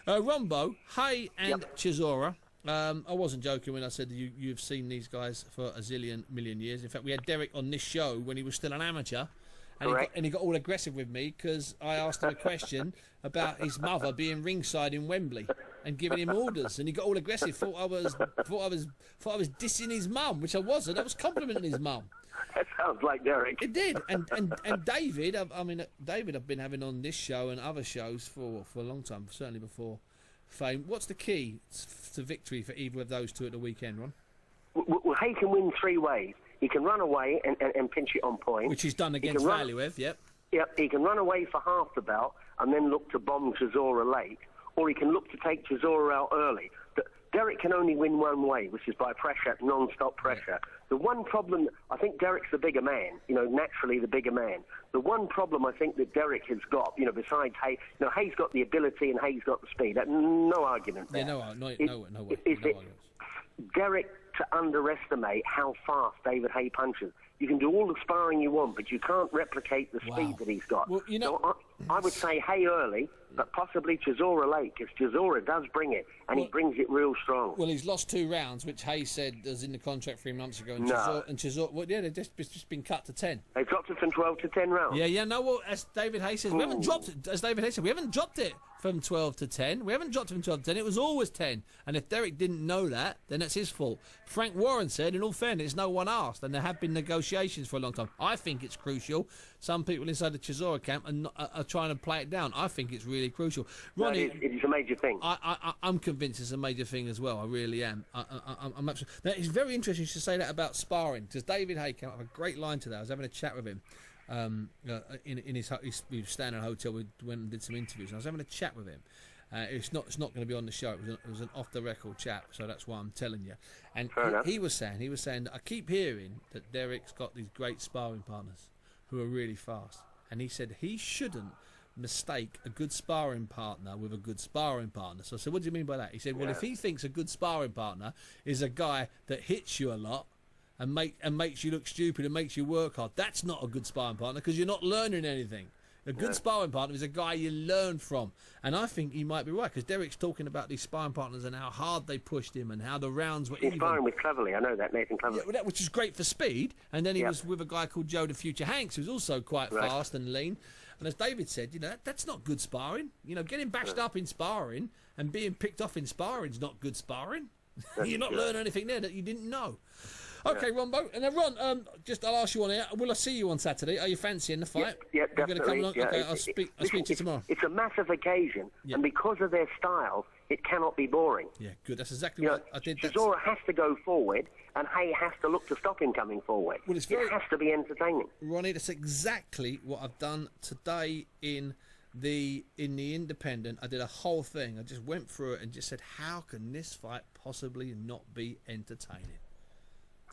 Rombo, Haye and Chisora. I wasn't joking when I said you've seen these guys for a zillion million years. In fact, we had Derek on this show when he was still an amateur. And he got all aggressive with me because I asked him a question about his mother being ringside in Wembley and giving him orders, and he got all aggressive. Thought I was dissing his mum, which I wasn't. I was complimenting his mum. That sounds like Derek. It did. And David, David, I've been having on this show and other shows for a long time, certainly before fame. What's the key to victory for either of those two at the weekend, Ron? Well, Haye can win three ways. He can run away and pinch it on point. Which he's done against Valuev, yep. Yep, he can run away for half the belt and then look to bomb Chisora late, or he can look to take Chisora out early. Derek can only win one way, which is by pressure, non-stop pressure. Yeah. The one problem, I think Derek's the bigger man, naturally the bigger man. The one problem I think that Derek has got, besides Haye, Haye's got the ability and Haye's got the speed. No argument there. Yeah, no way. Derek to underestimate how fast David Haye punches. You can do all the sparring you want, but you can't replicate the speed that he's got. Well, so I would say Haye early, but possibly Chisora late, because Chisora does bring it, and he brings it real strong. Well, he's lost 2 rounds, which Haye said was in the contract 3 months ago. And Chisora, they've just been cut to 10. They dropped it from 12 to 10 rounds. As David Haye says, we haven't dropped it. As David Haye said, we haven't dropped it from 12 to 10. We haven't dropped it from 12 to 10. It was always 10. And if Derek didn't know that, then that's his fault. Frank Warren said, in all fairness, no one asked, and there have been negotiations for a long time. I think it's crucial. Some people inside the Chisora camp are trying to play it down. I think it's really crucial. Ronnie, it is a major thing. I'm convinced it's a major thing as well. I really am. I'm absolutely. Now, it's very interesting you should say that about sparring, because David Haye came up with a great line today. I was having a chat with him in his he was staying in a hotel. We went and did some interviews, and I was having a chat with him. It's not going to be on the show. It was an off the record chat, so that's why I'm telling you. And he was saying that I keep hearing that Derek's got these great sparring partners who are really fast, and he said he shouldn't mistake a good sparring partner with a good sparring partner. So I said, what do you mean by that? He said, well, if he thinks a good sparring partner is a guy that hits you a lot and makes you look stupid and makes you work hard, that's not a good sparring partner, because you're not learning anything. A good sparring partner is a guy you learn from. And I think he might be right, because Derek's talking about these sparring partners and how hard they pushed him and how the rounds were even. He's sparring with Cleverly, I know that, Nathan Cleverly. Yeah, which is great for speed. And then he was with a guy called Joe the Future Hanks, who's also quite fast and lean. And as David said, that's not good sparring. Getting bashed up in sparring and being picked off in sparring is not good sparring. You're not learning anything there that you didn't know. Okay, Rombo. And then, Ron, I'll ask you on here. Will I see you on Saturday? Are you fancying the fight? Yeah, definitely. You're going to come along? Okay, I'll speak to you tomorrow. It's a massive occasion, and because of their style, it cannot be boring. Yeah, good. That's exactly what I did. Chisora has to go forward, and Haye has to look to stop him coming forward. Well, it has to be entertaining. Ronnie, that's exactly what I've done today in the Independent. I did a whole thing. I just went through it and just said, how can this fight possibly not be entertaining?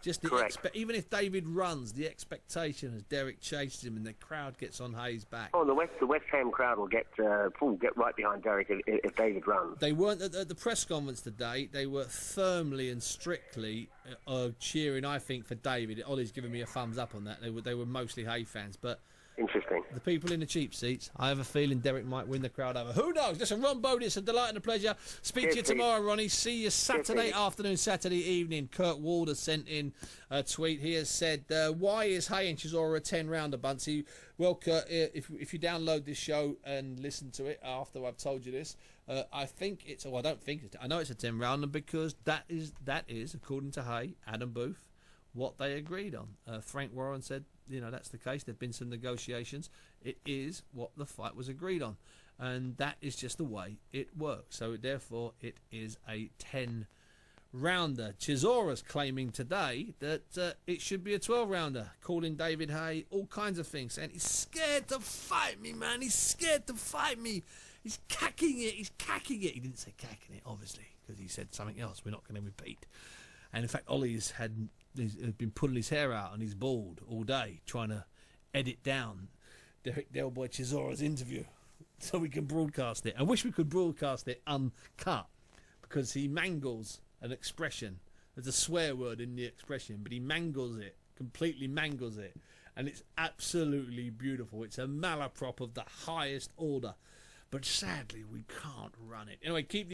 Just even if David runs, the expectation as Derek chases him and the crowd gets on Haye's back. Oh, the West Ham crowd will get right behind Derek if David runs. They weren't at the press conference today. They were firmly and strictly cheering, I think, for David. Ollie's giving me a thumbs up on that. They were mostly Haye fans, but. Interesting. The people in the cheap seats, I have a feeling Derek might win the crowd over. Who knows? Listen, Ron Boddy, it's a delight and a pleasure. Speak to you tomorrow, Ronnie. See you Saturday afternoon, Saturday evening. Kurt Ward has sent in a tweet. He has said, why is Haye and Chisora a 10-rounder, Bunty? Well, Kurt, if you download this show and listen to it after I've told you this, I think it's... I don't think it's... I know it's a 10-rounder because that is, according to Haye, Adam Booth, what they agreed on. Frank Warren said, that's the case. There have been some negotiations. It is what the fight was agreed on. And that is just the way it works. So, therefore, it is a 10-rounder. Chisora's claiming today that it should be a 12-rounder, calling David Haye all kinds of things, saying he's scared to fight me, man. He's scared to fight me. He's cacking it. He's cacking it. He didn't say cacking it, obviously, because he said something else we're not going to repeat. And, in fact, Ollie's had been pulling his hair out and he's bald all day trying to edit down Derek Delboy Chisora's interview so we can broadcast it. I wish we could broadcast it uncut, because he mangles an expression. There's a swear word in the expression, but he completely mangles it, and it's absolutely beautiful. It's a malaprop of the highest order. but sadly we can't run it. Anyway, keep